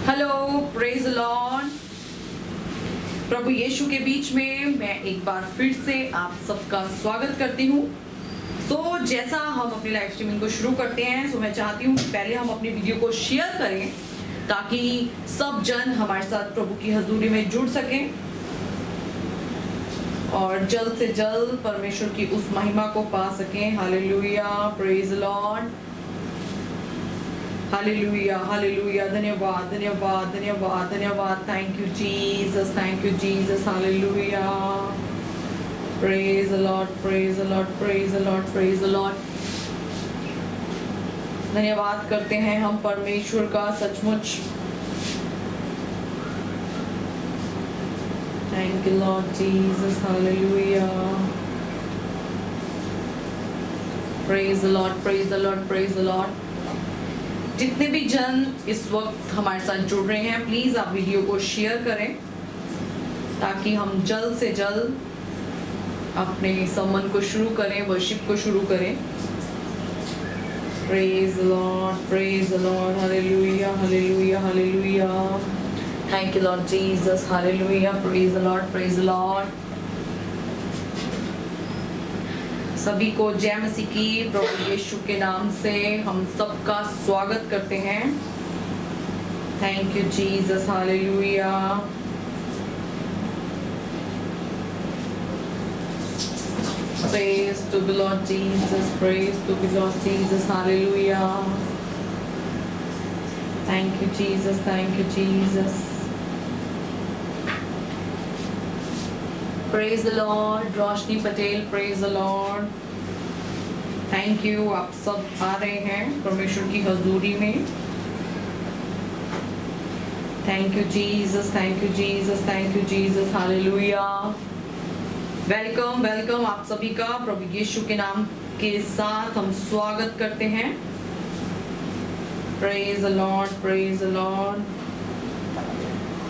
Hello, praise Lord. प्रभु यीशु के बीच में मैं एक बार फिर से आप सबका स्वागत करती हूँ। जैसा हम अपनी लाइव स्ट्रीमिंग को शुरू करते हैं, मैं चाहती हूँ कि पहले हम अपनी वीडियो को शेयर करें ताकि सब जन हमारे साथ प्रभु की हजूरी में जुड़ सकें और जल्द से जल्द परमेश्वर की उस महिमा को पा सकें। Hallelujah, praise Lord, hallelujah, hallelujah. धन्यवाद, धन्यवाद, धन्यवाद, धन्यवाद। Thank you Jesus, thank you Jesus. Hallelujah, praise the Lord, praise the Lord, praise the Lord, praise the Lord. धन्यवाद करते हैं हम परमेश्वर का सचमुच। Thank you Lord Jesus. Hallelujah, praise the Lord, praise the Lord, praise the Lord. जितने भी जन इस वक्त हमारे साथ जुड़ रहे हैं, प्लीज आप वीडियो को शेयर करें ताकि हम जल्द से जल्द अपने सम्मान को शुरू करें, वर्शिप को शुरू करें। Praise the Lord, praise the Lord. Hallelujah, hallelujah, hallelujah. Thank you Lord Jesus. Hallelujah, praise the Lord, praise the Lord. सभी को जय मसीह की प्रभु यीशु के नाम से हम सबका स्वागत करते हैं। Thank you Jesus. Hallelujah, praise to the Lord Jesus, praise to the Lord Jesus. Hallelujah, thank you Jesus, thank you Jesus. Praise the Lord, Roshni Patel, praise the Lord. Thank you, आप सब आ रहे हैं परमेश्वर की हजूरी में। Thank you Jesus, thank you Jesus, thank you Jesus. Hallelujah. Welcome, welcome आप सभी का प्रभु यीशु के नाम के साथ हम स्वागत करते हैं। Praise the Lord, praise the Lord.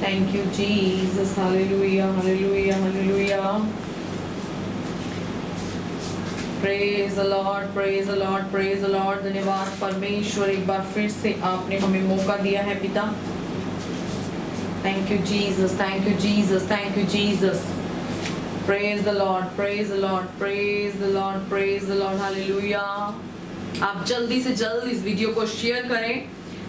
Thank you Jesus. Hallelujah, hallelujah, hallelujah. Praise the Lord, praise the Lord, praise the Lord. धन्यवाद परमेश्वर, एक बार फिर से आपने हमें मौका दिया है पिता। Thank you Jesus, thank you Jesus, thank you Jesus. Praise the Lord, praise the Lord, praise the Lord, praise the Lord. Hallelujah. आप जल्दी से जल्द इस वीडियो को शेयर करें।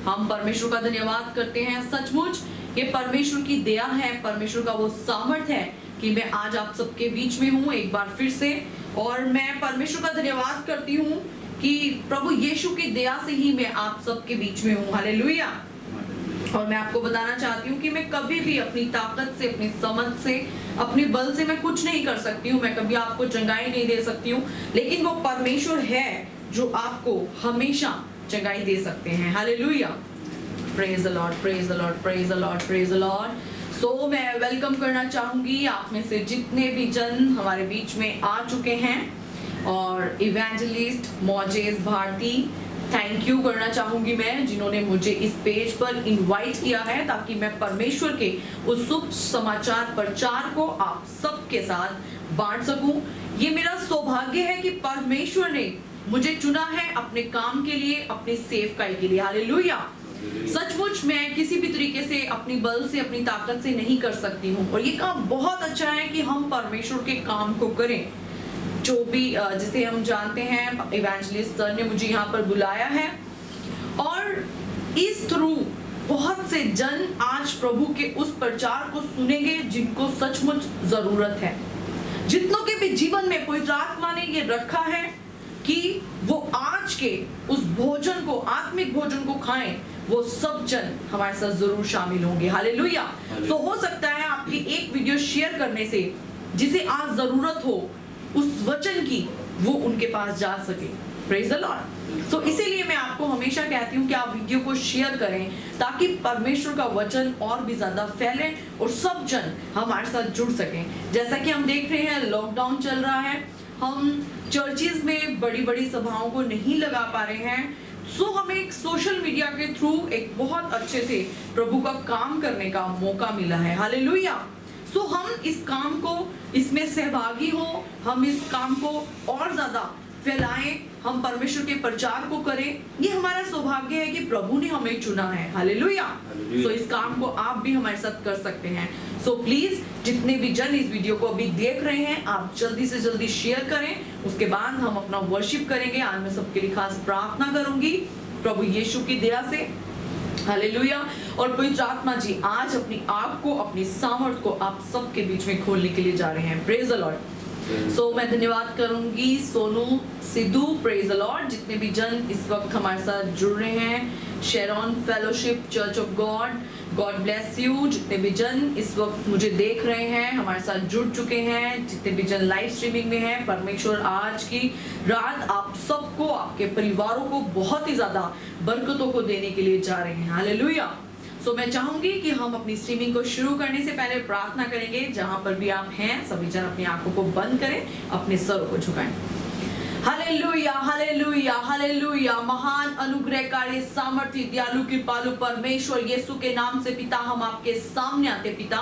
हम परमेश्वर का धन्यवाद करते हैं। सचमुच ये परमेश्वर की दया है, परमेश्वर का वो सामर्थ है कि मैं आज आप सबके बीच में हूँ एक बार फिर से। और मैं परमेश्वर का धन्यवाद करती हूँ कि प्रभु यीशु की दया से ही मैं आप सबके बीच में हूँ। हालेलुया। और मैं आपको बताना चाहती हूँ कि मैं कभी भी अपनी ताकत से, अपनी समझ से, अपने बल से मैं कुछ नहीं कर सकती हूँ। मैं कभी आपको चंगाई नहीं दे सकती हूँ, लेकिन वो परमेश्वर है जो आपको हमेशा चंगाई दे सकते हैं। Hallelujah, praise the Lord, praise the Lord, praise the Lord, praise the Lord. So मैं वेलकम करना चाहूंगी आप में से जितने भी जन हमारे बीच में आ चुके हैं। और evangelist Moses Bharti, thank you करना चाहूंगी मैं, जिन्होंने मुझे इस पेज पर इनवाइट किया है ताकि मैं परमेश्वर के उस शुभ समाचार प्रचार को आप सबके साथ बांट सकूं। ये मेरा सौभाग्य है कि परमेश्वर ने मुझे चुना है अपने काम के लिए, अपनी सेवकाई के लिए। हालेलुया। सचमुच मैं किसी भी तरीके से अपनी बल से, अपनी ताकत से नहीं कर सकती हूँ। और ये काम बहुत अच्छा है कि हम परमेश्वर के काम को करें। जो भी जिसे हम जानते हैं, इवेंजलिस्ट सर ने मुझे यहाँ पर बुलाया है और इस थ्रू बहुत से जन आज प्रभु के उस प्रचार को सुनेंगे जिनको सचमुच जरूरत है। जितनों के भी जीवन में पवित्र आत्मा ने ये रखा है कि वो आज के उस भोजन को, आत्मिक भोजन को खाएं, वो सब जन हमारे साथ जरूर शामिल होंगे। हालेलुया। तो हो सकता है आपकी एक वीडियो शेयर करने से जिसे आज जरूरत हो उस वचन की, वो उनके पास जा सके। Praise the Lord. सो इसीलिए मैं आपको हमेशा कहती हूँ कि आप वीडियो को शेयर करें ताकि परमेश्वर का वचन और भी ज्यादा फैले और सब जन हमारे साथ जुड़ सकें। जैसा कि हम देख रहे हैं, लॉकडाउन चल रहा है, हम चर्चेस में बड़ी बड़ी सभाओं को नहीं लगा पा रहे हैं। सो हमें एक सोशल मीडिया के थ्रू एक बहुत अच्छे से प्रभु का काम करने का मौका मिला है। हालेलुया। सो हम इस काम को, इसमें सहभागी हो, हम इस काम को और ज्यादा फैलाएं, हम परमेश्वर के प्रचार को करें। ये हमारा सौभाग्य है कि प्रभु ने हमें चुना है। हालेलुया। सो इस काम को आप भी हमारे साथ कर सकते हैं। सो प्लीज जितने भी जन इस वीडियो को अभी देख रहे हैं, आप जल्दी से जल्दी शेयर करें। उसके बाद हम अपना वर्शिप करेंगे। आज मैं सबके लिए खास प्रार्थना करूंगी प्रभु यीशु की दया से। हालेलुया। और पवित्र आत्मा जी आज अपनी आँख को, अपनी सामर्थ को आप सबके बीच में खोलने के लिए जा रहे हैं। Praise the Lord. सो मैं धन्यवाद करूंगी Sonu, Sidhu, praise the Lord, जितने भी जन इस वक्त हमारे साथ जुड़ रहे हैं। Sharon fellowship church of God, God bless you. जितने भी जन इस वक्त मुझे देख रहे हैं, हमारे साथ जुड़ चुके हैं, जितने भी जन लाइव स्ट्रीमिंग में हैं, परमेश्वर आज की रात आप सबको, आपके परिवारों को बहुत ही ज्यादा बरकतों को देने के लिए जा रहे हैं। हालेलुया। सो मैं चाहूंगी कि हम अपनी स्ट्रीमिंग को शुरू करने से पहले प्रार्थना करेंगे। जहां पर भी आप हैं सभी जन अपनी आंखों को बंद करें, अपने सर को झुकाएं। Hallelujah, hallelujah, hallelujah. महान अनुग्रहकारी, सामर्थी, दयालु, कृपालु परमेश्वर यीशु के नाम से पिता, हम आपके सामने आते पिता।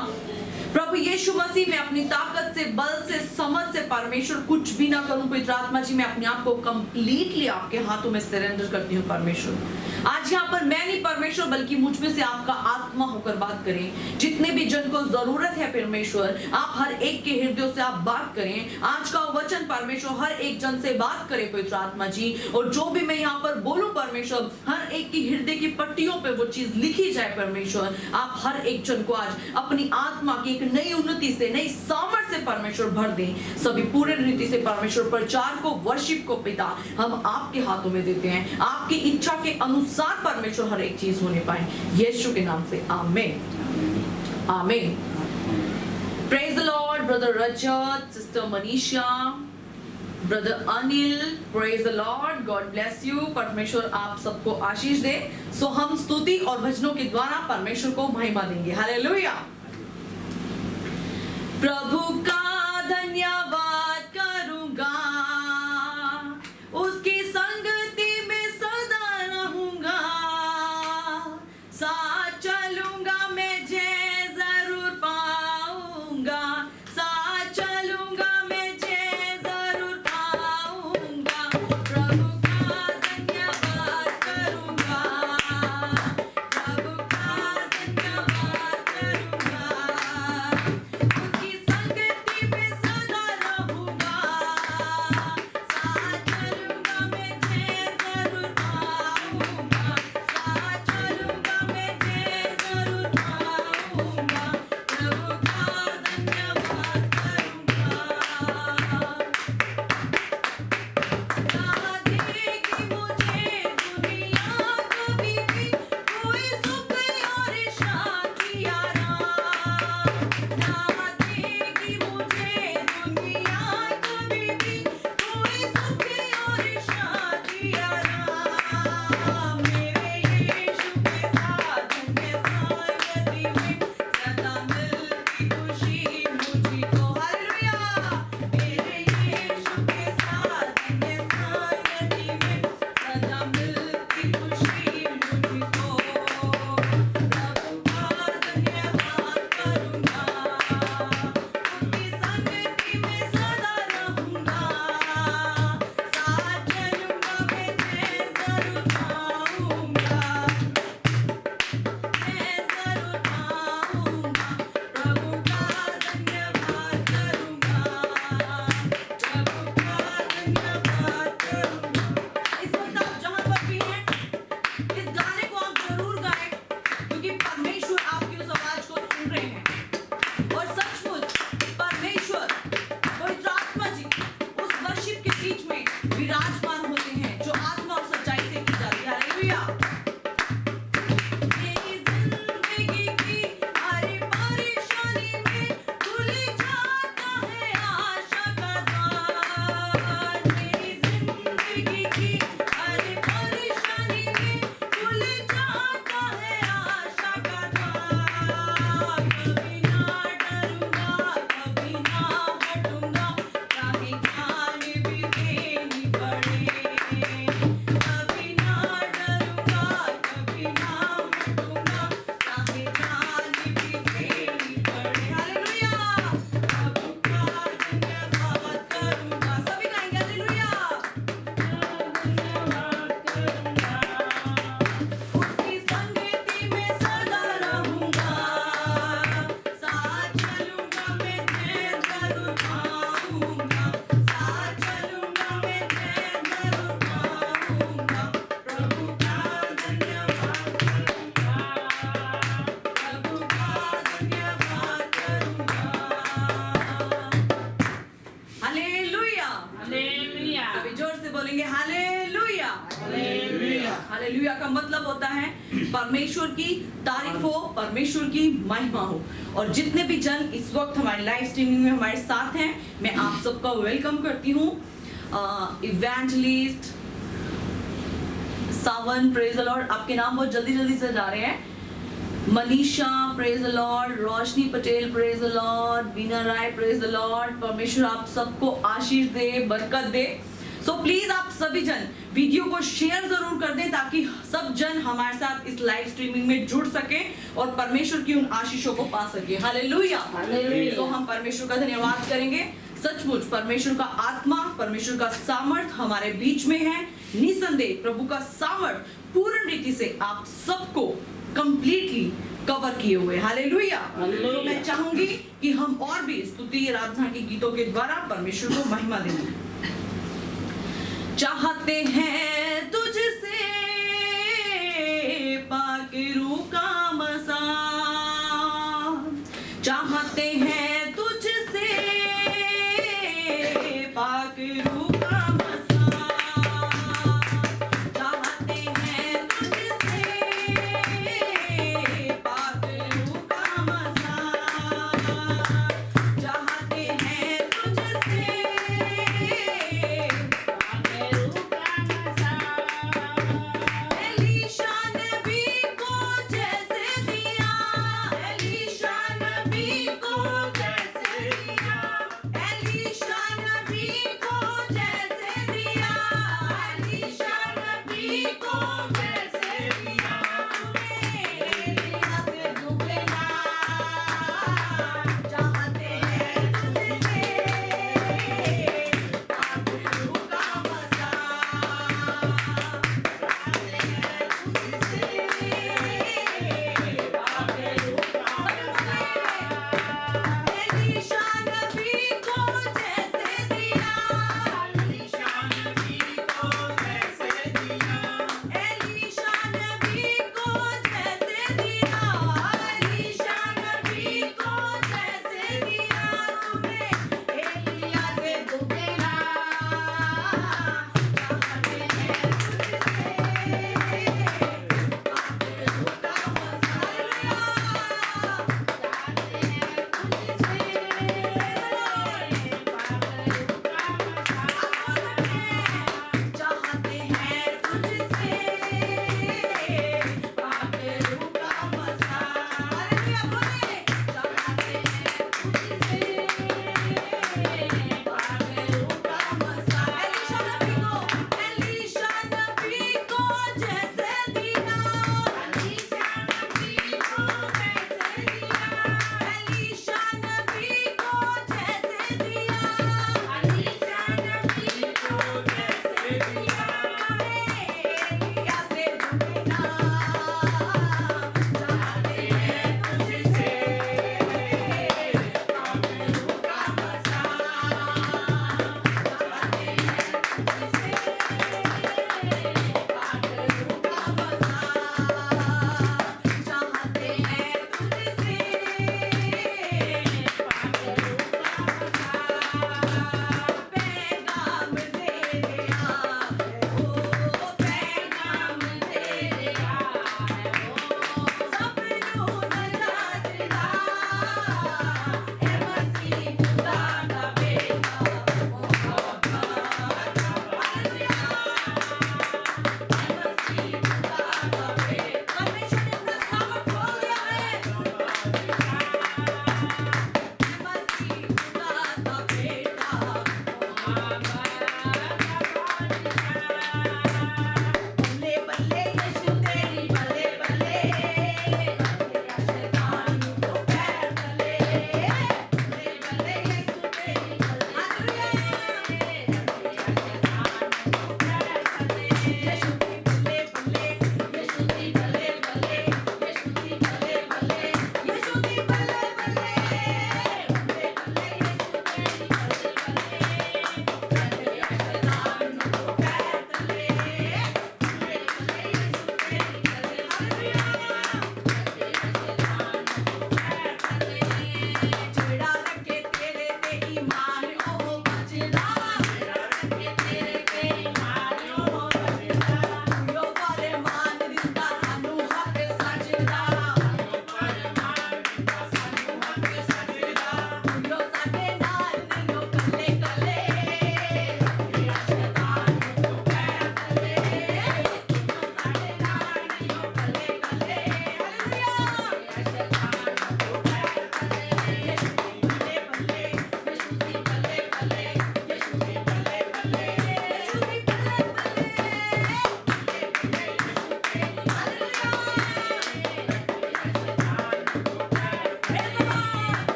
प्रभु यीशु मसीह, मैं अपनी ताकत से, बल से, समझ से परमेश्वर कुछ भी ना करूं। पवित्र आत्मा जी, मैं अपने आप को कंप्लीटली आपके हाथों में सरेंडर करती हूँ परमेश्वर। आज यहाँ पर मैं नहीं परमेश्वर, बल्कि मुझ में से आपका आत्मा होकर बात करें। जितने भी जन को जरूरत है परमेश्वर, आप हर एक के हृदयों से आप बात करें। आज का वचन परमेश्वर हर एक जन से बात करें पवित्र आत्मा जी। और जो भी मैं यहाँ पर बोलूं परमेश्वर, हर एक की हृदय की पट्टियों पे वो चीज लिखी जाए परमेश्वर। आप हर एक जन को आज अपनी आत्मा की एक नई उन्नति से, नई सामर्थ से परमेश्वर भर दें। सभी पूर्ण रीति से परमेश्वर प्रचार को, वर्शिप को पिता हम आपके हाथों में देते हैं। आपकी इच्छा के अनुसार परमेश्वर हर एक चीज होने पाए, यीशु के नाम से आमीन, आमीन। Praise the Lord. Brother Rajat, sister Manisha, brother Anil, praise the Lord, God bless you. परमेश्वर आप सबको आशीष दे। सो हम स्तुति और भजनों के द्वारा परमेश्वर को महिमा देंगे। हालेलुया। प्रभु का धन्यवाद करूंगा, उसकी संगति में सदा रहूंगा। साथ चलूंगा मैं, जय जरूर पाऊंगा। साथ चलूंगा मैं, जय जरूर पाऊंगा। प्रभु का धन्यवाद करूंगा, प्रभु का धन्यवाद करूंगा। उसकी संगति में सदा रहूंगा। हालेलुया का मतलब होता है परमेश्वर की तारीफ हो, परमेश्वर की महिमा हो। और जितने भी जन इस वक्त हमारे लाइव स्ट्रीमिंग में हमारे साथ हैं, मैं आप सबका वेलकम करती हूँ। Evangelist Sawan, praise the lord, आपके नाम बहुत जल्दी जल्दी से जा रहे हैं। Manisha, praise the lord. Roshni Patel, praise the lord. Beena Rai, praise the lord. परमेश्वर आप सबको आशीष दे, बरकत दे। सो प्लीज आप सभी जन वीडियो को शेयर जरूर कर दें ताकि सब जन हमारे साथ इस लाइव स्ट्रीमिंग में जुड़ सके और परमेश्वर की उन आशीषों को पा सके। हालेलुया। तो हम परमेश्वर का धन्यवाद करेंगे। सचमुच परमेश्वर का आत्मा, परमेश्वर का सामर्थ हमारे बीच में है। निसंदेह प्रभु का सामर्थ पूर्ण रीति से आप सबको कंप्लीटली कवर किए हुए। हालेलुया। तो मैं चाहूंगी कि हम और भी स्तुति आराधना के गीतों के द्वारा परमेश्वर को महिमा दें। चाहते हैं तुझसे पाक रूह का मसा, चाहते हैं तुझसे पाक रूह का मसा, चाहते हैं तुझसे पाक रूह का मसा, चाहते हैं तुझसे पाक रूह का मसा।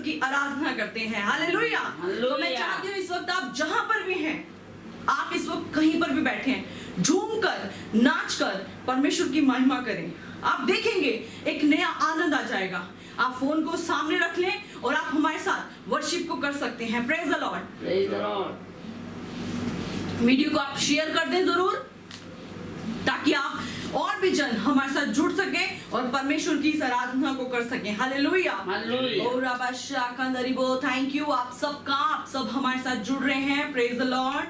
की आराधना करते हैं। हालेलुया। तो मैं चाहती हूँ इस वक्त आप जहां पर भी हैं, आप इस वक्त कहीं पर भी बैठे हैं, झूम कर नाच कर परमेश्वर की महिमा करें। आप देखेंगे एक नया आनंद आ जाएगा। आप फोन को सामने रख लें और आप हमारे साथ वर्शिप को कर सकते हैं। Praise the Lord, praise the Lord. Video को आप शेयर कर दें जरूर, ताकि आप और भी जन हमारे साथ जुड़ सके और परमेश्वर की इस आराधना को कर सके। हालेलुया। थैंक यू आप सबका, आप सब हमारे साथ जुड़ रहे हैं। प्रेज द लॉर्ड,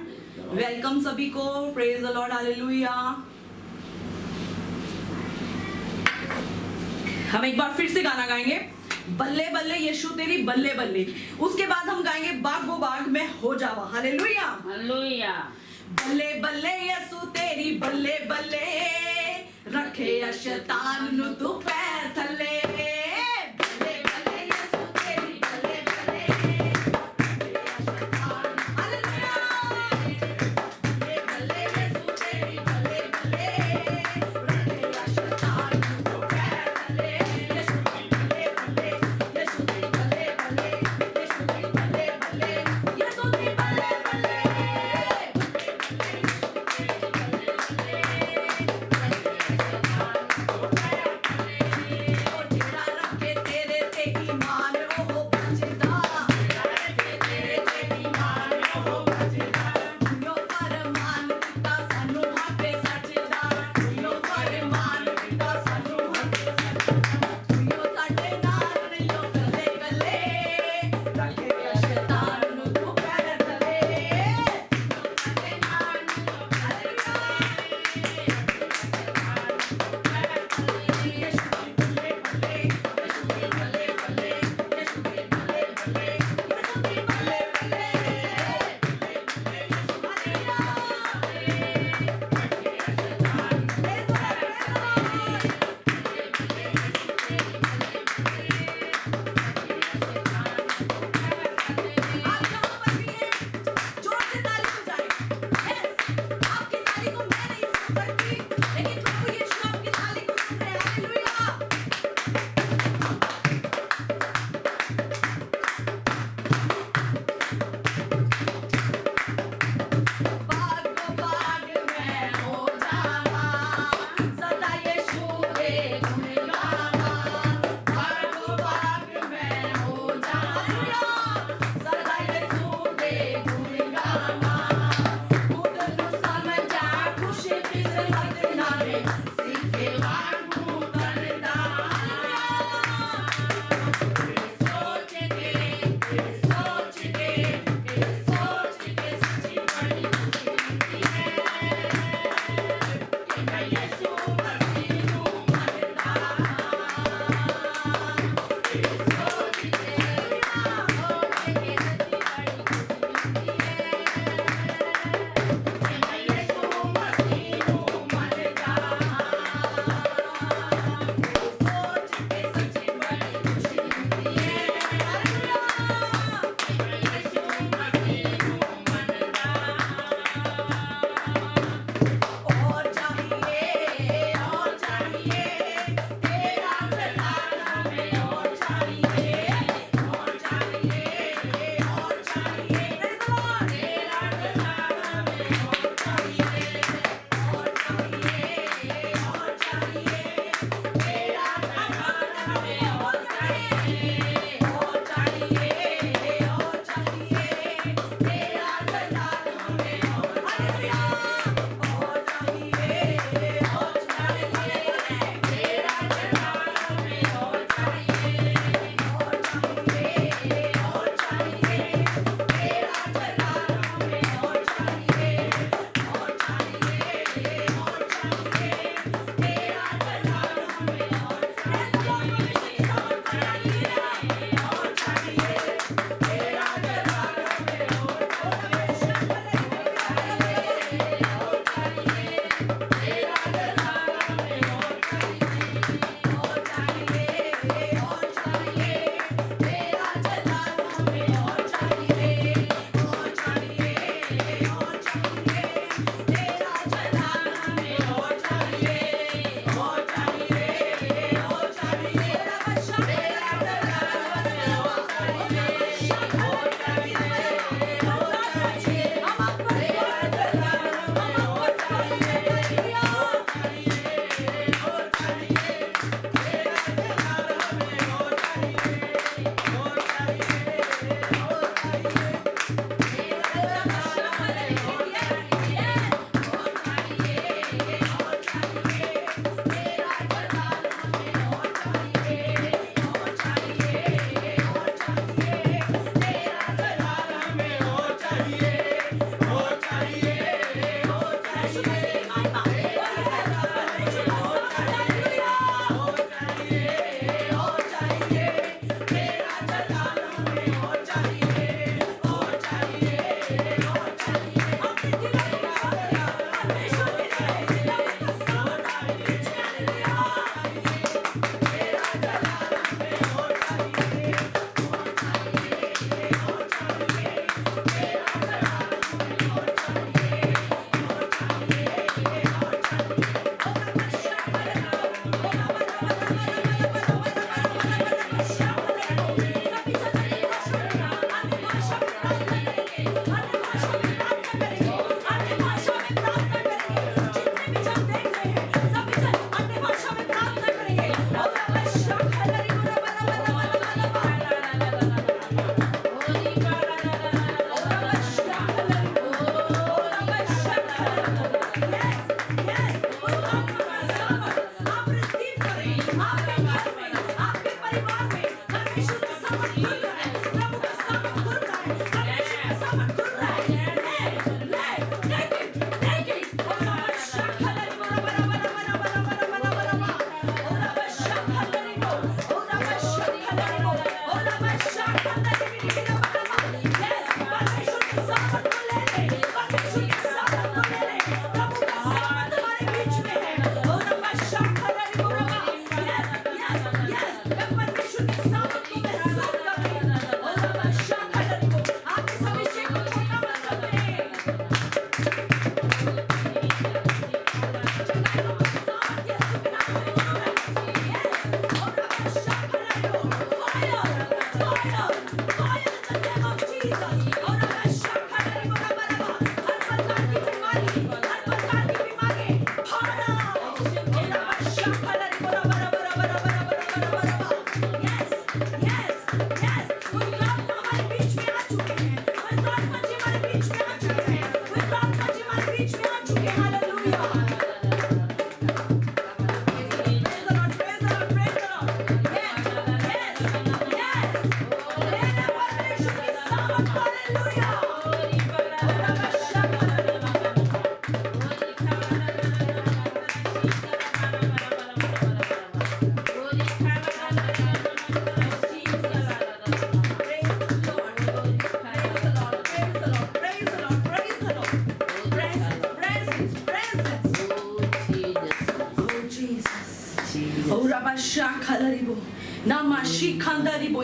वेलकम सभी को। Praise the Lord, hallelujah. हम एक बार फिर से गाना गाएंगे, बल्ले बल्ले यीशु तेरी बल्ले बल्ले। उसके बाद हम गाएंगे बागो बाग में हो जावा। Hallelujah, hallelujah. बल्ले बल्ले यीशु तेरी बल्ले बल्ले, रखे शैतान नु तू पैर थले। बल्ले बल्ले यीशु तेरी बल्ले बल्ले, रखे शैतान। हालेलुया। बल्ले बल्ले यीशु तेरी बल्ले बल्ले, रखे शैतान नु तू पैर थले। यीशु तेरी बल्ले बल्ले, यीशु तेरी बल्ले बल्ले, यीशु तेरी बल्ले बल्ले, यीशु तेरी बल्ले बल्ले।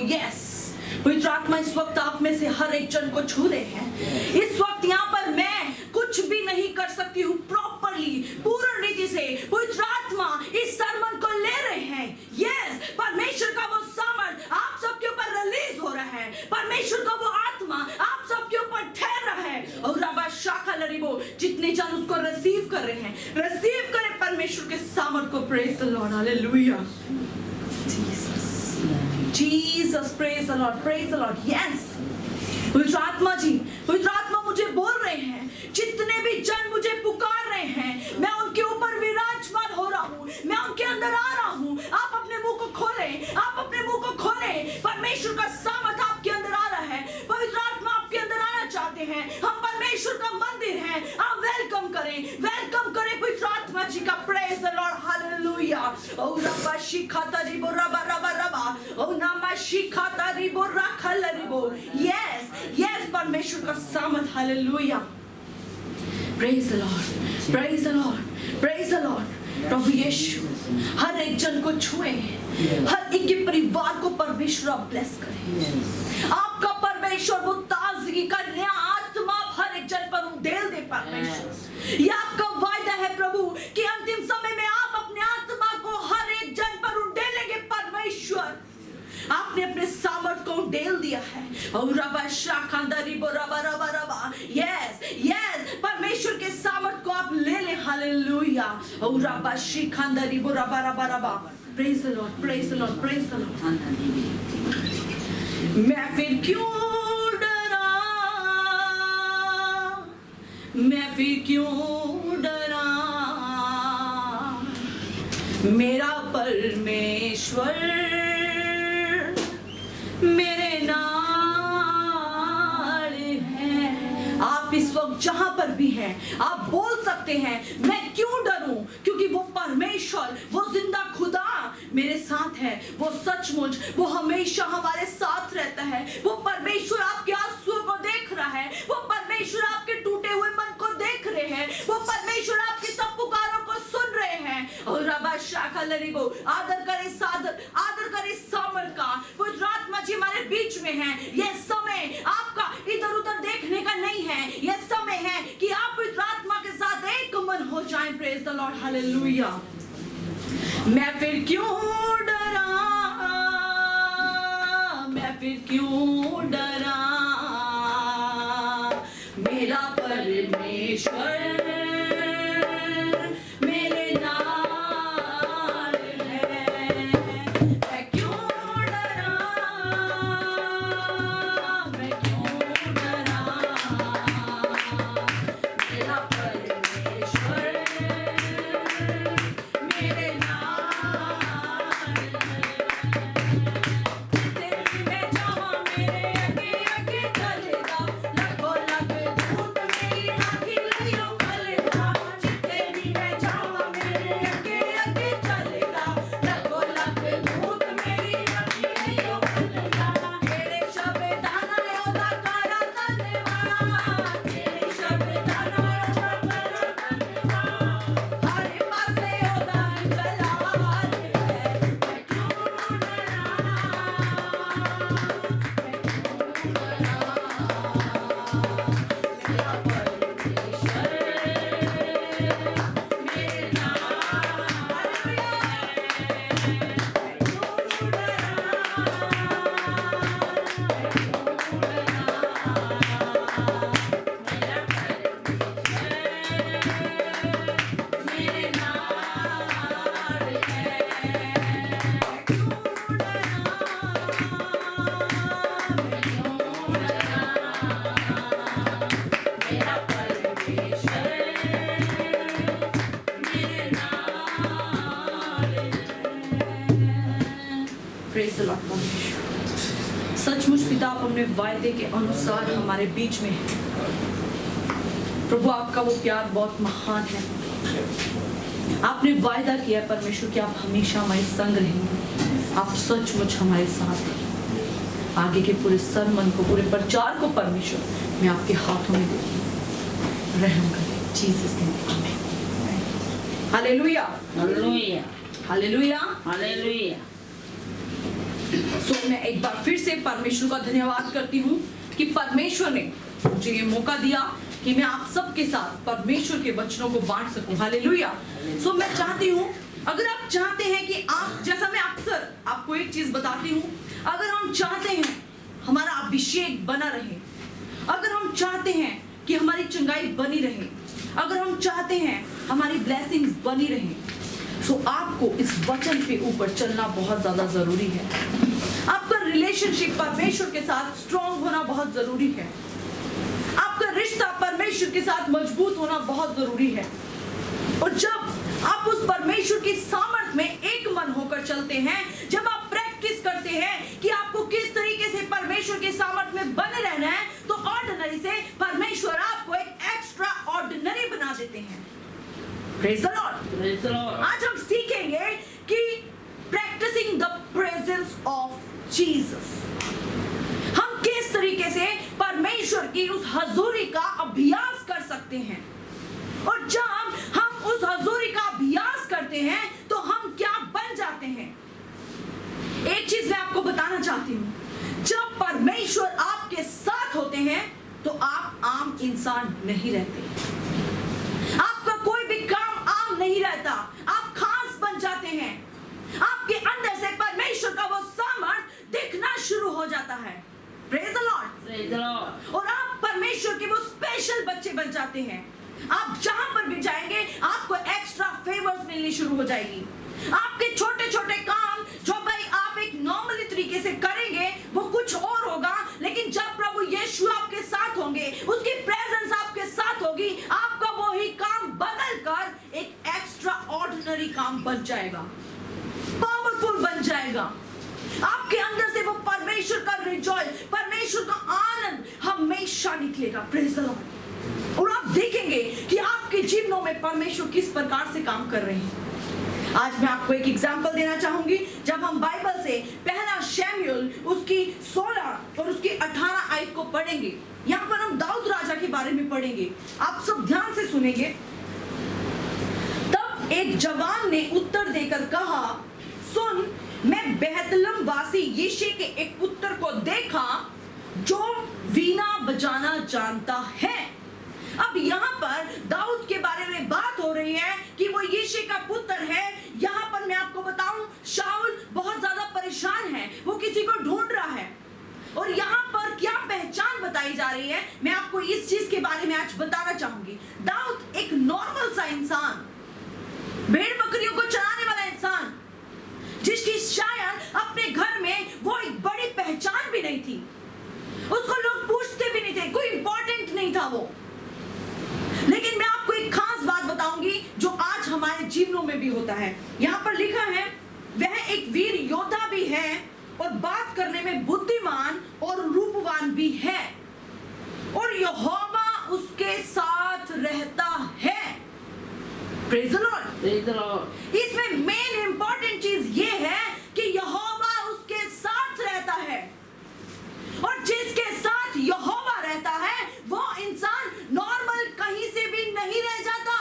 यस, पवित्र आत्मा इस वक्त आप में से हर एक जन को छू रहे हैं। इस वक्त यहाँ पर मैं कुछ भी नहीं कर सकती हूँ प्रॉपरली, पूर्ण रीति से। पवित्र आत्मा इस सरमन को ले रहे हैं। यस, परमेश्वर का वो सामर्थ आप सबके ऊपर रिलीज हो रहा है। परमेश्वर का वो आत्मा आप सबके ऊपर ठहर रहा है। और रबा शाखा लरीबो, जितने जन उसको रिसीव कर रहे हैं, रिसीव करें परमेश्वर के सामर्थ को। Praise the Lord, hallelujah. Jesus, praise the Lord, praise the Lord. Yes. पवित्र आत्मा जी, पवित्र आत्मा मुझे बोल रहे हैं, जितने भी जन मुझे पुकार रहे हैं, मैं उनके ऊपर विराजमान हो रहा हूँ, मैं उनके अंदर आ रहा हूँ। आप अपने मुंह को खोलें, आप अपने मुंह को खोलें। परमेश्वर का सामर्थ आपके अंदर आ रहा है। पवित्र आत्मा आपके अंदर आना चाहते हैं। हम परमेश्वर का मंदिर हैं। आप वेलकम करें पवित्र आत्मा जी का। Praise the Lord, hallelujah. ओ रबा शिखाता रिबो रबा रबा रबा, ओ नामा शिखाता रिबो राखल रिबो। यस, यस, परमेश्वर का सामर्थ, hallelujah. Praise the Lord, praise the Lord, praise the Lord. प्रभु यीशु हर एक जन को छुए, हर एक के परिवार को परमेश्वर आप ब्लेस करें। आपका परमेश्वर वो ताजगी का नया आत्मा हर एक जन पर उड़ेल दे। परमेश्वर, ये आपका वायदा है प्रभु कि अंतिम समय में आप अपने आत्मा को हर एक जन पर उड़ेलेंगे। परमेश्वर, आपने अपने सामर्थ को उड़ेल दिया है। और रबा शाखांदारी बो रबा रबा रबा। यस, यस, परमेश्वर के सामर्थ को आप ले लें। हालेलुया। और रबा शिखांदारी बो रबा रबा रबा। Praise the Lord, praise the Lord, praise the Lord. मैं फिर क्यों डरा, मैं फिर क्यों डरा, मेरा परमेश्वर मेरे नाल है। आप इस वक्त जहां पर भी हैं, आप बोल सकते हैं मैं क्यों डरूं, क्योंकि वो परमेश्वर, वो जिंदा खुदा मेरे साथ है। वो सचमुच, वो हमेशा हमारे साथ रहता है। वो परमेश्वर आपके आंसुओं को देख रहा है। वो परमेश्वर आपके टूटे हुए मन को देख रहे हैं। वो परमेश्वर आपकी सब पुकारों को सुन रहे हैं। और रबा शाखा लरीबो, आदर करे सादर, आदर करे सामर का। वो आत्मा जी हमारे बीच में है। यह समय आपका इधर उधर देखने का नहीं है। यह समय है कि आप इस आत्मा के साथ एक मन हो जाएं। Praise the Lord, hallelujah. मैं फिर क्यों डरा, मैं फिर क्यों डरा, मेरा परमेश्वर मेरे नाल है। मैं क्यों डरा, मैं क्यों डरा, मेरा परमेश्वर मेरे सचमुच पिता, आप अपने वायदे के अनुसार हमारे बीच में हैं। प्रभु, आपका वो प्यार बहुत महान है। आपने वायदा किया परमेश्वर कि आप हमेशा हमारे संग रहेंगे। आप सचमुच हमारे साथ हैं। आगे के पूरे सरमन को, पूरे प्रचार को परमेश्वर मैं आपके हाथों में देती हूँ। रहम करें जीसस नेम, आमीन। Hallelujah, hallelujah, hallelujah, hallelujah. So मैं एक बार फिर से परमेश्वर का धन्यवाद करती हूँ कि परमेश्वर ने मुझे ये मौका दिया कि मैं आप सबके साथ परमेश्वर के वचनों को बांट सकूं। हालेलुया। सो मैं चाहती हूँ, अगर आप चाहते हैं कि आप, जैसा मैं अक्सर आपको एक चीज बताती हूँ, अगर हम चाहते हैं हमारा अभिषेक बना रहे, अगर हम चाहते हैं कि हमारी चंगाई बनी रहे, अगर हम चाहते हैं हमारी ब्लेसिंग्स बनी रहे, सो आपको इस वचन के ऊपर चलना बहुत ज्यादा जरूरी है। आपका रिलेशनशिप परमेश्वर के साथ स्ट्रॉन्ग होना बहुत जरूरी है। आपका रिश्ता परमेश्वर के साथ मजबूत होना बहुत जरूरी है। और जब आप उस परमेश्वर की सामर्थ में एक मन होकर चलते हैं, जब आप प्रैक्टिस करते हैं कि आपको किस तरीके से परमेश्वर के सामर्थ में बने रहना है, तो ऑर्डिनरी से परमेश्वर आपको एक एक्स्ट्रा ऑर्डिनरी बना देते हैं। Praise the lord. आज हम सीखेंगे कि practicing the presence of Jesus, हम किस तरीके से परमेश्वर की उस हजूरी का अभ्यास कर सकते हैं। और जब हम उस हजूरी का अभ्यास करते हैं तो हम क्या बन जाते हैं। एक चीज मैं आपको बताना चाहती हूँ, जब परमेश्वर आपके साथ होते हैं तो आप आम इंसान नहीं रहते। आपका कोई भी काम आम नहीं रहता, आप खास बन जाते हैं। आपके अंदर से परमेश्वर का वो सामर्थ दिखना शुरू हो जाता है। Praise the Lord. और आप परमेश्वर के वो स्पेशल बच्चे बन जाते हैं। आप जहां पर भी जाएंगे आपको एक्स्ट्रा फेवर्स मिलनी शुरू हो जाएगी। आपके छोटे छोटे काम जो भाई आप एक नॉर्मली तरीके से करेंगे, वो कुछ और होगा, लेकिन जब प्रभु यीशु आपके साथ होंगे, उसकी प्रेजेंस आपके साथ होगी, आपका वही काम बदल कर एक एक्स्ट्रा ऑर्डिनरी काम बन जाएगा, पावरफुल बन जाएगा। आपके अंदर से वो परमेश्वर का रिजॉय, परमेश्वर का आनंद हमेशा निकलेगा। Praise the Lord. और आप देखेंगे कि आपके जीवनों में परमेश्वर किस प्रकार से काम कर रहे हैं। आज मैं आपको एक एग्जांपल देना चाहूंगी। जब हम बाइबल से पहला शमूएल उसकी 16 और उसकी 18 आयत को पढ़ेंगे, यहाँ पर हम दाऊद राजा के बारे में पढ़ेंगे। आप सब ध्यान से सुनेंगे। तब एक जवान ने उत्तर देकर कहा, सुन, मैं बेहतलम वासी यिशै के एक पुत्र को देखा जो वीणा बजाना जानता है। अब यहाँ पर दाऊद के बारे में बात हो रही है कि वो यिशै का पुत्र है। यहाँ पर मैं आपको बताऊं, शाऊल बहुत ज्यादा परेशान है, वो किसी को ढूंढ रहा है। और यहाँ पर क्या पहचान बताई जा रही है, मैं आपको इस चीज के बारे में आज बताना चाहूंगी। दाऊद एक नॉर्मल सा इंसान, भेड़ बकरियों को चराने वाला इंसान, जिसकी शायद अपने घर में वो एक बड़ी पहचान भी नहीं थी, उसको लोग पूछते भी नहीं थे, कोई इंपॉर्टेंट नहीं था वो। लेकिन मैं आपको एक खास बात बताऊंगी जो आज हमारे जीवनों में भी होता है। यहाँ पर लिखा है, वह एक वीर योद्धा भी है और बात करने में बुद्धिमान और रूपवान भी है, और यहोवा उसके साथ रहता है। Praise the Lord. Praise the Lord. इसमें मेन इंपॉर्टेंट चीज ये है कि यहोवा उसके साथ रहता है, और जिसके साथ यहोवा रहता है वो इंसान नॉर्मल कहीं से भी नहीं रह जाता।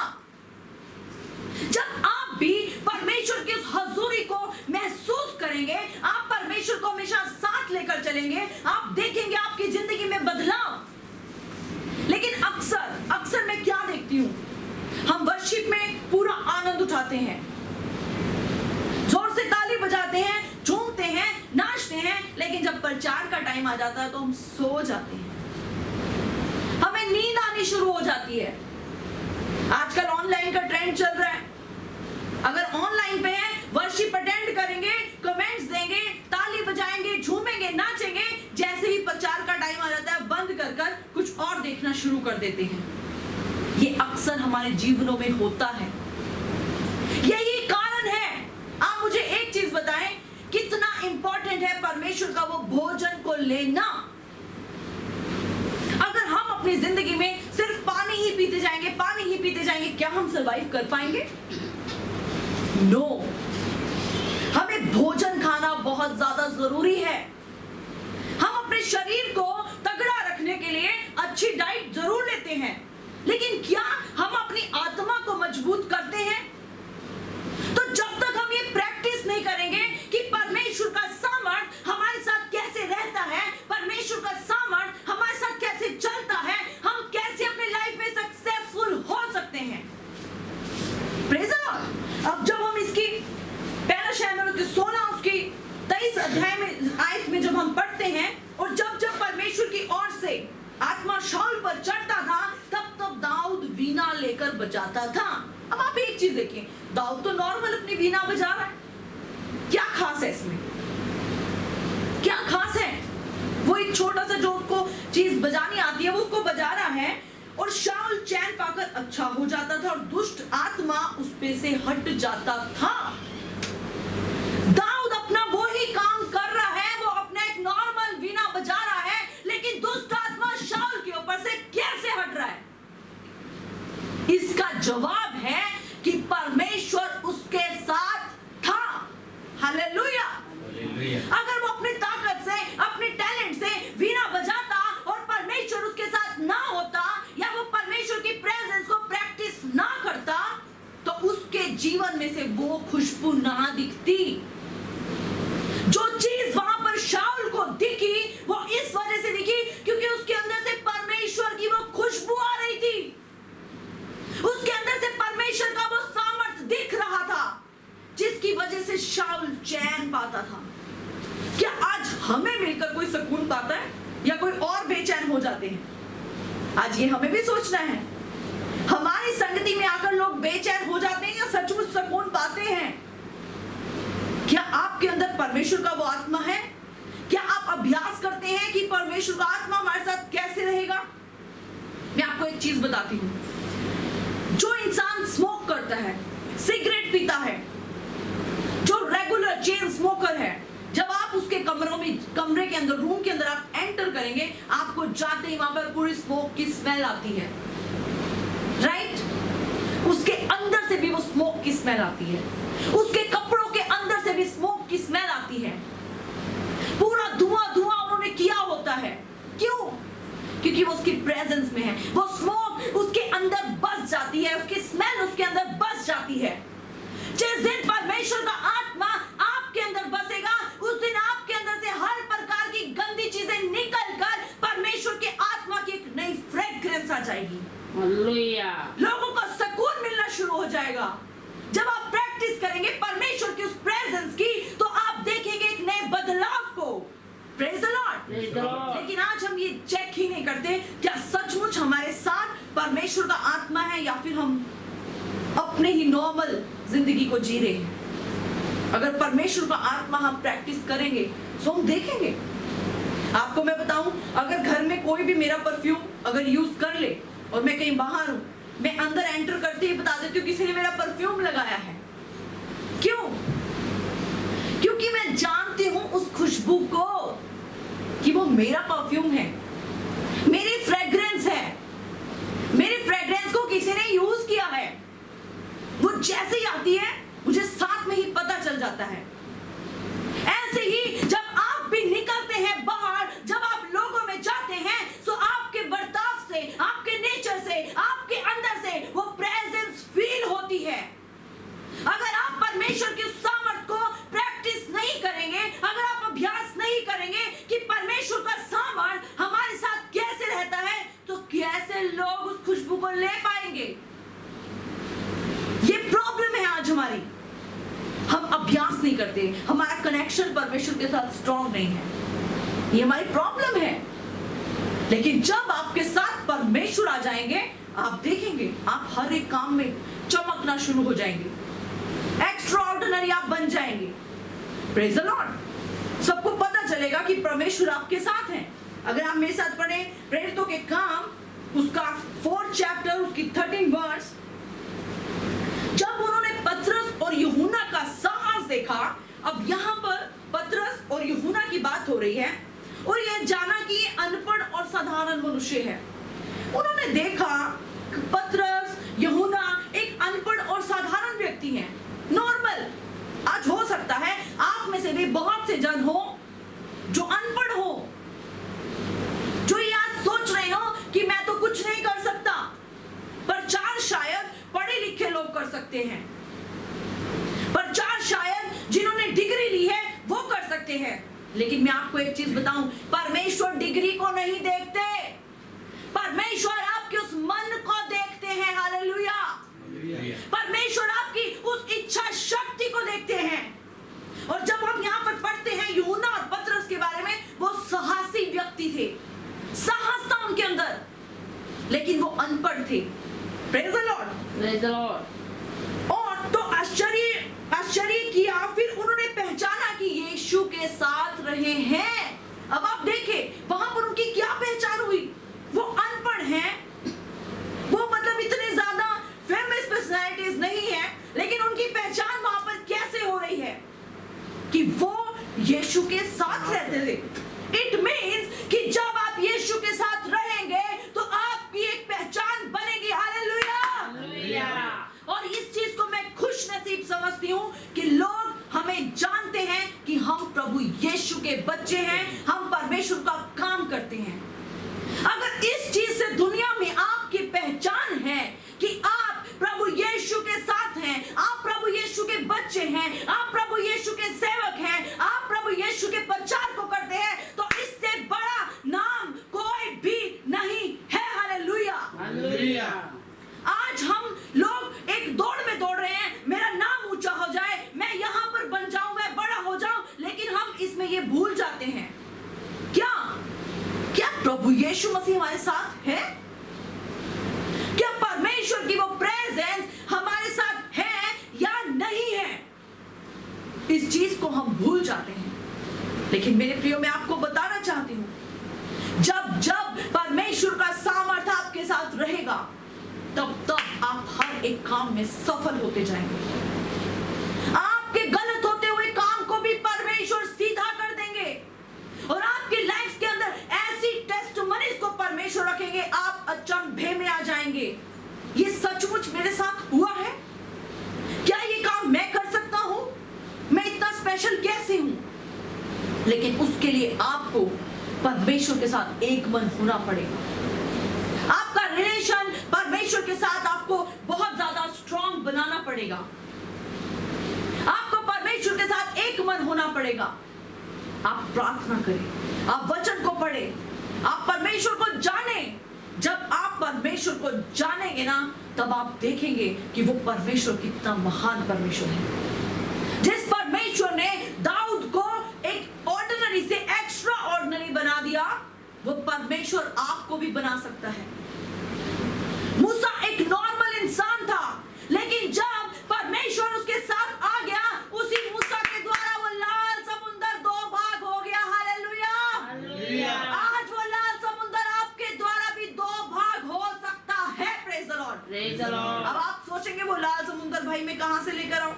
जब आप भी परमेश्वर की उस हजूरी को महसूस करेंगे, आप परमेश्वर को हमेशा साथ लेकर चलेंगे, आप देखेंगे आपकी जिंदगी में बदलाव। लेकिन अक्सर मैं क्या देखती हूँ, हम वर्शिप में पूरा आनंद उठाते हैं, जोर से ताली बजाते हैं, झूमते हैं, नाचते हैं, लेकिन जब प्रचार का टाइम आ जाता है तो हम सो जाते हैं, हमें नींद आनी शुरू हो जाती है। आजकल ऑनलाइन का ट्रेंड चल रहा है। अगर ऑनलाइन पे है, वर्शिप अटेंड करेंगे, कमेंट्स देंगे, ताली बजाएंगे, झूमेंगे, नाचेंगे, जैसे ही प्रचार का टाइम आ जाता है बंद कर कुछ और देखना शुरू कर देते हैं। ये अक्सर हमारे जीवनों में होता है। यही कारण है। आप मुझे एक चीज बताएं, कितना इंपॉर्टेंट है परमेश्वर का वो भोजन को लेना। अगर हम अपनी जिंदगी में सिर्फ पानी ही पीते जाएंगे, क्या हम सरवाइव कर पाएंगे? नो। हमें भोजन खाना बहुत ज्यादा जरूरी है। हम अपने शरीर को तगड़ा रखने के लिए अच्छी डाइट जरूर लेते हैं, लेकिन क्या हम अपनी आत्मा को मजबूत करते हैं? तो जब तक हम ये प्रैक्टिस नहीं करेंगे कि परमेश्वर का सामर्थ हमारे साथ कैसे रहता है, परमेश्वर का सामर्थ हमारे साथ कैसे चलता है, हम कैसे अपने लाइफ में सक्सेसफुल हो सकते हैं। Praise the Lord. अब जब हम इसकी पहला शमूएल की 16 उसकी 23 अध्याय में आयत में जब हम पढ़ते हैं, और जब परमेश्वर की ओर से आत्मा शाऊल पर चढ़ता था, तब दाऊद वीणा लेकर बजाता था। अब आप एक चीज देखिए, दाऊद तो नॉर्मल अपनी वीणा बजा रहा है, क्या खास है इसमें? क्या खास है? वो एक छोटा सा जो उसको चीज बजानी आती है वो उसको बजा रहा है, और शाऊल चैन पाकर अच्छा हो जाता था और दुष्ट आत्मा उस पे से हट जाता था। दाऊद अपना वो ही काम कर रहा है, वो अपना एक नॉर्मल वीणा बजा रहा है, लेकिन दुष्ट आत्मा शाऊल के ऊपर से कैसे हट रहा है? इसका जवाब है कि परमेश्वर उसके साथ था। हालेलुया। अगर वो अपनी ताकत से, अपने टैलेंट से वीणा बजाता और परमेश्वर उसके साथ ना होता, या वो परमेश्वर की प्रेजेंस को प्रैक्टिस ना करता, तो उसके जीवन में से वो खुशबू ना दिखती। जो चीज वहां पर शाऊल को दिखी, वो इस वजह से दिखी क्योंकि उसके अंदर से परमेश्वर की वो खुशबू आ रही थी, उसके अंदर से परमेश्वर का वो सामर्थ दिख रहा था, जिसकी वजह से शाऊल चैन पाता था। क्या आज हमें मिलकर कोई सुकून पाता है, या कोई और बेचैन हो जाते हैं? आज ये हमें भी सोचना है। हमारी संगति में आकर लोग बेचैन हो जाते हैं या सचमुच सुकून पाते हैं? क्या आपके अंदर परमेश्वर का वो आत्मा है? क्या आप अभ्यास करते हैं कि परमेश्वर का आत्मा हमारे साथ कैसे रहेगा, मैं आपको एक चीज बताती हूँ। जो इंसान स्मोक करता है, सिगरेट पीता है, जो रेगुलर चेन स्मोकर है, जब आप उसके कमरे के अंदर, रूम के अंदर आप एंटर करेंगे, आपको जाते ही वहां पर पूरी स्मोक की स्मेल आती है, राइट? उसके अंदर से भी वो स्मोक की स्मेल आती है, उसके कपड़ों के अंदर से भी स्मोक की स्मेल आती है, पूरा धुआं धुआं उन्होंने किया होता है। क्यों? क्योंकि वो उसकी प्रेजेंस में है, वो स्मोक उसके अंदर बस जाती है, उसकी स्मेल उसके अंदर बस जाती है। जिस दिन परमेश्वर का आत्मा आपके अंदर बसेगा, उस दिन आपके अंदर से हर प्रकार की गंदी चीजें निकलकर परमेश्वर के आत्मा की एक नई फ्रेग्रेंस आ जाएगी। हालेलुया। लोगों को सुकून मिलना शुरू हो जाएगा। जब आप प्रैक्टिस करेंगे परमेश्वर की उस प्रेजेंस की, तो आप देखेंगे एक नए बदलाव को। Praise the Lord. लेकिन आज हम ये चेक ही नहीं करते क्या सचमुच हमारे साथ परमेश्वर का आत्मा है या फिर हम अपने ही नॉर्मल जिंदगी को जी रहे हैं। अगर परमेश्वर का आत्मा हम प्रैक्टिस करेंगे तो हम देखेंगे। आपको मैं बताऊं, अगर घर में कोई भी मेरा परफ्यूम अगर यूज कर ले और मैं कहीं बाहर हूं, मैं अंदर एंटर करते ही बता देती हूँ किसी ने मेरा परफ्यूम लगाया है। क्यों? क्योंकि मैं जानती हूं उस खुशबू को कि वो मेरा परफ्यूम है, मेरी फ्रेग्रेंस है, मेरी फ्रेग्रेंस को किसी ने यूज किया है। वो जैसे ही आती है मुझे साथ में ही पता चल जाता है। ऐसे ही जब आप भी निकलते हैं बाहर, जब आप लोगों में जाते हैं, तो आपके बर्ताव से, आपके नेचर से, आपके अंदर से वो प्रेजेंस फील होती है। अगर आप परमेश्वर की सामर्थ को प्रैक्टिस नहीं करेंगे, अगर आप अभ्यास नहीं करेंगे कि परमेश्वर का सामर्थ हमारे साथ कैसे रहता है, तो कैसे लोग उस खुशबू को ले पाएंगे? ये प्रॉब्लम है आज हमारी। हम अभ्यास नहीं करते, हमारा कनेक्शन परमेश्वर के साथ स्ट्रॉन्ग नहीं है, ये हमारी प्रॉब्लम है। लेकिन जब आपके साथ परमेश्वर आ जाएंगे, आप देखेंगे आप हर एक काम में चमकना शुरू हो जाएंगे, एक्स्ट्राऑर्डिनरी आप बन जाएंगे। Praise the Lord. सबको पता चलेगा कि परमेश्वर आपके साथ है। अगर आप मेरे साथ पढ़े प्रेरितों के काम उसका 4th चैप्टर उसकी 13 वर्स, जब उन्होंने पतरस और यूहन्ना का साहस देखा, अब यहाँ पर पतरस और यूहन्ना की बात हो रही है, और यह जाना कि ये अनपढ़ और साधारण मनुष्य है। उन्होंने देखा पतरस यूहन्ना एक अनपढ़ और साधारण व्यक्ति हैं, नॉर्मल। आज हो सकता है आप में से भी बहुत से जन हो जो अनपढ़ हो, जो ये आज सोच रहे हो कि मैं तो कुछ नहीं कर सकता। प्रचार शायद पढ़े लिखे लोग कर सकते हैं, प्रचार शायद जिन्होंने डिग्री ली है वो कर सकते हैं। लेकिन मैं आपको एक चीज बताऊं, परमेश्वर डिग्री को नहीं देखते, परमेश्वर आपके उस मन को देखते हैं। हालेलुया। परमेश्वर आपकी उस इच्छा शक्ति को देखते हैं। और जब हम यहाँ पर पढ़ते हैं यूहन्ना और पतरस के बारे में, वो साहसी व्यक्ति थे, साहस था उनके अंदर, लेकिन वो अनपढ़ थे। Praise the Lord. Praise the Lord. और तो आश्चर्य किया, फिर उन्होंने पहचाना कि यीशु के साथ रहे हैं। अब आप देखें वहां पर उनकी क्या पहचान हुई। वो अनपढ़ हैं, वो मतलब इतने ज्यादा फेमस पर्सनालिटीज नहीं है, लेकिन उनकी पहचान वहां पर कैसे हो रही है कि वो यीशु के साथ रहते थे। इट मीन्स कि जब आप यीशु के साथ रहेंगे तो आपकी एक पहचान बनेगी। हालेलुया। और इस चीज को मैं खुश नसीब समझती हूँ कि लोग हमें जानते हैं कि हम प्रभु यीशु के बच्चे हैं, हम परमेश्वर का काम करते हैं। अगर इस चीज से दुनिया में आपकी पहचान है कि आप प्रभु यीशु के साथ हैं, आप प्रभु यीशु के बच्चे हैं, आप प्रभु यीशु के सेवक हैं, आप प्रभु यीशु के प्रचार को करते हैं, तो इससे बड़ा नाम कोई भी नहीं है। हालेलुया। हालेलुया। आज हम लोग एक दौड़ में दौड़ रहे हैं, मेरा नाम ऊंचा हो जाए, मैं यहां पर बन जाऊं, मैं बड़ा हो जाऊं, लेकिन हम इसमें ये भूल जाते हैं क्या प्रभु यीशु मसीह हमारे साथ है? क्या परमेश्वर की वो प्रेजेंस हमारे साथ है या नहीं है? इस चीज को हम भूल जाते हैं। लेकिन मेरे प्रियो, मैं आपको बताना चाहती हूँ, जब जब परमेश्वर का सामर्थ्य आपके साथ रहेगा, तब तब आप हर एक काम में सफल होते जाएंगे। आपके गलत होते हुए काम को भी परमेश्वर सीधा कर देंगे और आपकी लाइफ के अंदर ऐसी टेस्टमनीज को परमेश्वर रखेंगे, आप अचंभे में आ जाएंगे। ये सचमुच मेरे साथ हुआ है? क्या ये काम मैं कर सकता हूं? मैं इतना स्पेशल कैसे हूं? लेकिन उसके लिए आपको परमेश्वर के साथ एक मन होना पड़ेगा। आपका रिलेशन परमेश्वर के साथ आपको बहुत ज्यादा स्ट्रॉन्ग बनाना पड़ेगा। आपको परमेश्वर के साथ एक मन होना पड़ेगा। आप प्रार्थना करें, आप वचन को पढ़ें, आप परमेश्वर को जानें। जब आप परमेश्वर को जानेंगे ना, तब आप देखेंगे कि वो परमेश्वर कितना महान परमेश्वर है। जिस परमेश्वर ने दाऊद को एक ऑर्डिनरी से एक्स्ट्रा ऑर्डिनरी बना दिया, वो परमेश्वर आपको भी बना सकता है। मूसा एक नॉर्मल इंसान था, लेकिन जब परमेश्वर उसके साथ आ गया, उसी मूसा के द्वारा वो लाल समुंदर 2 भाग हो गया। हालेलुया। आज वो लाल समुंदर आपके द्वारा भी 2 भाग हो सकता है। Praise the Lord. अब आप सोचेंगे वो लाल समुंदर भाई मैं कहां से लेकर आऊं?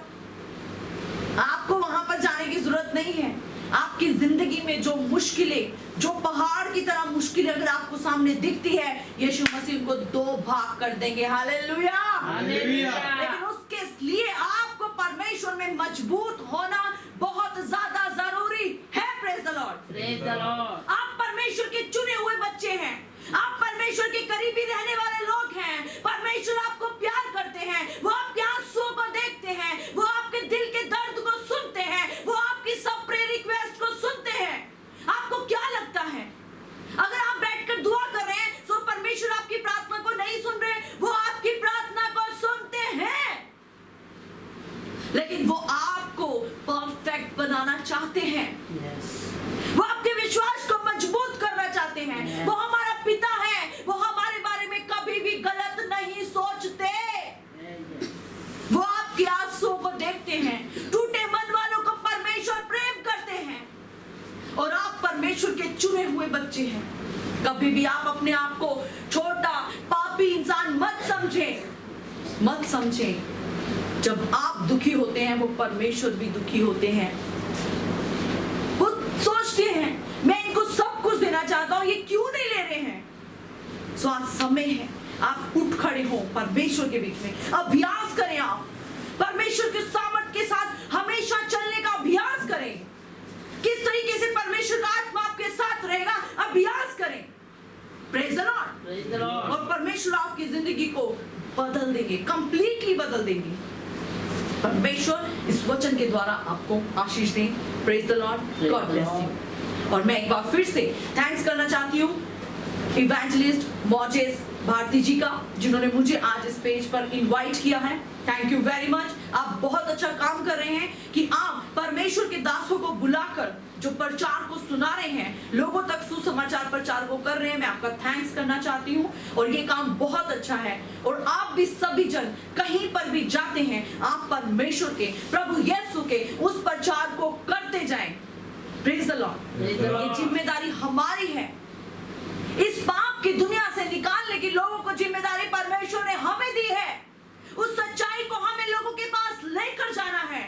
आपको वहां पर जाने की जरूरत नहीं है। आपकी जिंदगी में जो मुश्किलें, जो पहाड़ की तरह मुश्किलें अगर आपको सामने दिखती है, यीशु मसीह उनको 2 भाग कर देंगे। हालेलुया। लेकिन उसके लिए आपको परमेश्वर में मजबूत होना बहुत ज्यादा जरूरी है। Praise the Lord. आप परमेश्वर के चुने हुए बच्चे हैं। आप परमेश्वर के करीबी रहने वाले लोग हैं। परमेश्वर आपको प्यार करते हैं। वो आपके आंसुओं को देखते हैं। वो आपके दिल के दर्द को सुनते हैं। वो आपकी सब प्रेयर रिक्वेस्ट को सुनते हैं। आपको क्या लगता है, अगर आप बैठकर दुआ कर रहे हैं तो परमेश्वर आपकी प्रार्थना को नहीं सुन रहे? वो आपकी प्रार्थना को सुनते हैं, लेकिन वो आपको परफेक्ट बनाना चाहते हैं। वो आपके विश्वास को मजबूत करना चाहते हैं। वो हमारा पिता है। वो हमारे बारे में कभी भी गलत नहीं सोचते। वो आपके आंसुओं को देखते हैं। टूटे मन वालों को परमेश्वर प्रेम करते हैं। और आप परमेश्वर के चुने हुए बच्चे हैं। कभी भी आप अपने आप को छोटा पापी इंसान मत समझें। मत समझें। जब आप दुखी होते हैं, वो परमेश्वर भी दुखी होते हैं। वो सोचते हैं मैं इनको सब कुछ देना चाहता हूं, ये क्यों नहीं ले रहे हैं? सो आज समय है आप उठ खड़े हो परमेश्वर के बीच में। अभ्यास करें, आप परमेश्वर के सामर्थ्य के साथ हमेशा चलने का अभ्यास करें। किस तरीके से परमेश्वर का आत्मा आपके साथ रहेगा, अभ्यास करें। Praise the Lord. और परमेश्वर आपकी जिंदगी को बदल देंगे, कंप्लीटली बदल देंगे। परमेश्वर इस वचन के द्वारा आपको आशीष दें। Praise the Lord. God bless you. और मैं एक बार फिर से थैंक्स करना चाहती हूँ इवेंजलिस्ट मोजेस भारती जी का, जिन्होंने मुझे आज इस पेज पर इनवाइट किया है। Thank you very much. आप बहुत अच्छा काम कर रहे हैं कि आप परमेश्वर के दासों को बुलाकर जो प्रचार को सुना रहे हैं, लोगों तक सुसमाचार प्रचार को कर रहे हैं। मैं आपका थैंक्स करना चाहती हूँ और ये काम बहुत अच्छा है। और आप भी सभी जन कहीं पर भी जाते हैं, आप परमेश्वर के, प्रभु यीशु के उस प्रचार को करते जाएं। Praise the Lord. ये जिम्मेदारी हमारी है। इस पाप की दुनिया से निकालने की लोगों को जिम्मेदारी परमेश्वर ने हमें दी है। उस सच्चाई को हमें लोगों के पास लेकर जाना है।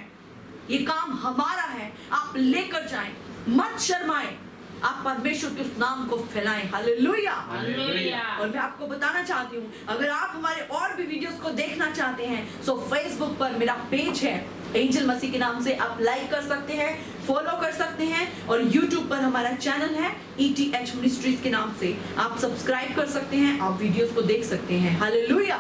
ये काम हमारा है। आप लेकर जाएं, मत शर्माएं। आप परमेश्वर के उस नाम को फैलाएं। हालेलुया। और मैं आपको बताना चाहती हूँ, अगर आप हमारे और भी वीडियोस को देखना चाहते हैं, तो फेसबुक पर मेरा पेज है एंजल मसीह के नाम से, आप लाइक कर सकते हैं, फॉलो कर सकते हैं। और यूट्यूब पर हमारा चैनल है ETH मिनिस्ट्रीज के नाम से, आप सब्सक्राइब कर सकते हैं, आप वीडियोस को देख सकते हैं। हालेलुया।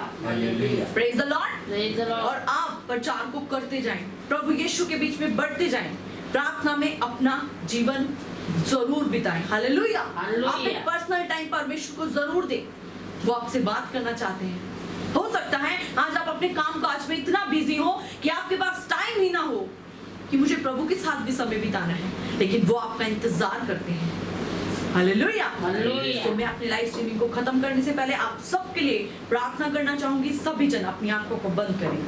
Praise the Lord. और आप प्रचार को करते जाएं, प्रभु यीशु के बीच में बढ़ते जाएं, प्रार्थना में अपना जीवन जरूर बिताएं। हालेलुया। आप एक पर्सनल टाइम परमेश्वर को जरूर दें। वो आपसे बात करना चाहते हैं। हो सकता है आज आप अपने काम काज में इतना बिजी हो कि आपके पास टाइम ही ना हो कि मुझे प्रभु के साथ भी समय बिताना है, लेकिन वो आपका इंतजार करते हैं। हालेलुया। तो मैं अपनी लाइव स्ट्रीमिंग को खत्म करने से पहले आप सबके लिए प्रार्थना करना चाहूंगी। सभी जन अपनी आंखों को बंद करें।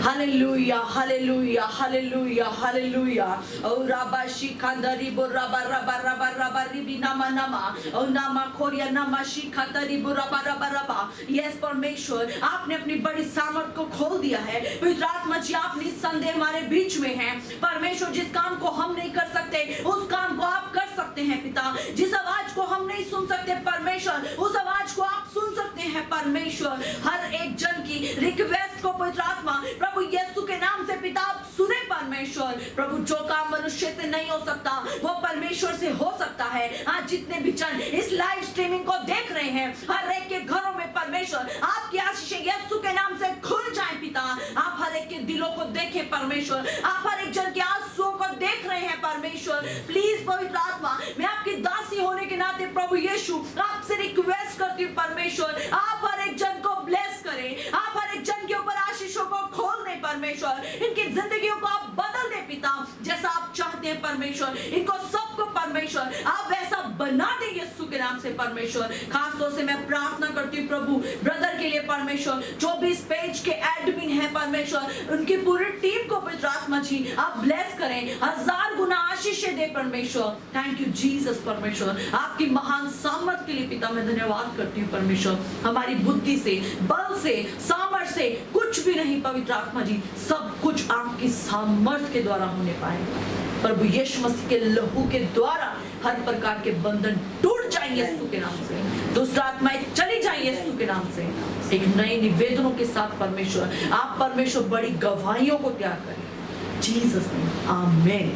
हालेलुया हालेलुया हालेलुया हालेलुया ओ राबा शिखांदरी बो राबा राबा राबा राबा रिबी नामा नामा ओ नामा खोरिया नामा शिखांदरी बो राबा राबा राबा। यस परमेश्वर, आपने अपनी बड़ी सामर्थ को खोल दिया है। पवित्र आत्मा जी, आप निस्संदेह हमारे बीच में हैं। परमेश्वर, जिस काम को हम नहीं कर सकते उस काम को आप कर सकते हैं पिता। जिस आवाज को हम नहीं सुन सकते परमेश्वर, उस आवाज को आप सुन सकते हैं परमेश्वर। हर एक जन की रिक्वेस्ट को पवित्र आत्मा प्रभु यीशु के नाम से पिता आप सुने परमेश्वर। प्रभु, जो काम मनुष्य से नहीं हो सकता वो परमेश्वर से हो सकता है। आज जितने भी जन इस लाइव स्ट्रीमिंग को देख रहे हैं, हर एक के घरों में परमेश्वर आपकी आशीषें यीशु के नाम से खुल जाए पिता। आप हर एक के दिलों को देखें परमेश्वर, आप हर एक जन के आंसुओं को देख रहे हैं परमेश्वर। प्लीज पवित्र आत्मा, मैं आपकी दासी होने के नाते प्रभु यीशु आपसे रिक्वेस्ट करती हूँ परमेश्वर, आप हर एक जन को ब्लेस करें, आप हर एक जन के ऊपर आशीषों को खोल दें परमेश्वर। इनकी जिंदगियों को आप बदल दें पिता, जैसा आप चाहते हैं परमेश्वर। इनको सबको परमेश्वर आप वैसा बना दें यीशु के नाम से परमेश्वर। खास तौर से मैं प्रार्थना करती हूँ प्रभु ब्रदर के लिए परमेश्वर, जो भी इस पेज के एडमिन है परमेश्वर, उनकी पूरी टीम को पवित्र आत्मा जी आप ब्लेस करें, 1000 गुना आशीषें दे परमेश्वर। थैंक यू जीसस परमेश्वर, आपकी महान सामर्थ के लिए पिता मैं धन्यवाद करती हूँ परमेश्वर। हमारी बुद्धि से, बल से, सामर्थ से कुछ भी नहीं पवित्र आत्मा जी, सब कुछ आपकी सामर्थ के द्वारा होने पाएगा। प्रभु यीशु मसीह के लहू के द्वारा हर प्रकार के बंधन टूट जाएंगे यीशु के नाम से, दुष्ट आत्माएं चली जाएंगी यीशु के नाम से। एक नए निवेदनों के साथ परमेश्वर आप परमेश्वर बड़ी गवाहियों को तैयार करें जीसस नेम, आमीन।